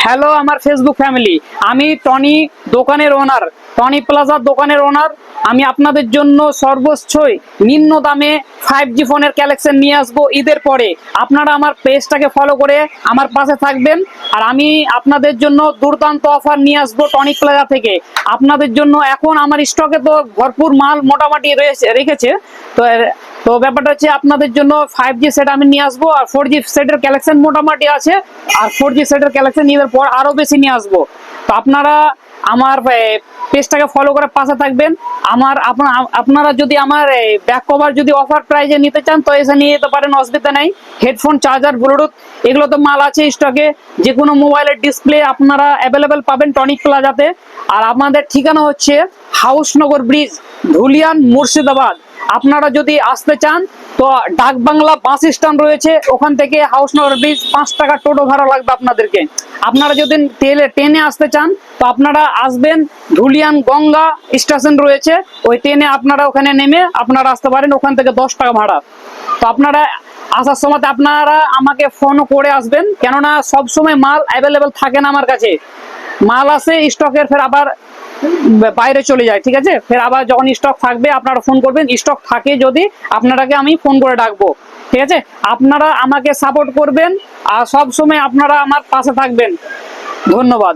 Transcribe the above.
Hello আমার Facebook family, আমি Tony দোকানের ওনার, টনি প্লাজার দোকানের ওনার। আমি আপনাদের জন্য সর্বোচ্চই নিম্ন দামে 5G ফোনের কালেকশন নিয়ে আসবো ঈদের পরে। আপনারা আমার পেজটাকে ফলো করে আমার পাশে থাকবেন। আর আমি আপনাদের জন্য দুর্দান্ত অফার নিয়ে আসবো টনি প্লাজা থেকে। আপনাদের জন্য এখন আমার স্টকে তো ভরপুর মাল মোটামুটি রেখেছে। তো তো ব্যাপারটা হচ্ছে আপনাদের জন্য 5G সেট আমি নিয়ে আসবো, আর 4G সেটের কালেকশন মোটামুটি আছে। আর 4G সেটের কালেকশন ঈদের পর আরো বেশি নিয়ে আসবো। তো আপনারা আমার পেজটাকে ফলো করে পাশে থাকবেন। আপনারা যদি আমার ব্যাক কভার যদি অফার প্রাইজে নিতে চান তো এসে নিয়ে যেতে পারেন, অসুবিধা নাই। হেডফোন, চার্জার, ব্লুটুথ এগুলো তো মাল আছে স্টকে। যে কোনো মোবাইলের ডিসপ্লে আপনারা অ্যাভেলেবেল পাবেন টনিক প্লাজাতে। আর আমাদের ঠিকানা হচ্ছে হাউসনগর ব্রিজ, ধুলিয়ান, মুর্শিদাবাদ। আপনারা যদি আসতে চান তো ডাক বাংলা বাস স্ট্যান্ড রয়েছে, ওখান থেকে হাউসনগর ব্রিজ 5 টাকা টোটো ভাড়া লাগবে আপনাদেরকে। আপনারা যদি ট্রেনে আসতে চান তো আপনারা আসবেন, ধুলিয়ান গঙ্গা স্টেশন রয়েছে, ওই ট্রেনে আপনারা ওখানে নেমে আপনারা আসতে পারেন, ওখান থেকে 10 টাকা ভাড়া। তো আপনারা আসার সময় আপনারা আমাকে ফোন করে আসবেন, কেননা সব সময় মাল অ্যাভেলেবেল থাকে না আমার কাছে। মাল আসে স্টকের, ফের আবার বাইরে চলে যায়, ঠিক আছে। ফের আবার যখন স্টক থাকবে আপনারা ফোন করবেন, স্টক থাকে যদি আপনারাকে আমি ফোন করে ডাকবো, ঠিক আছে। আপনারা আমাকে সাপোর্ট করবেন আর সব সময় আপনারা আমার পাশে থাকবেন। ধন্যবাদ।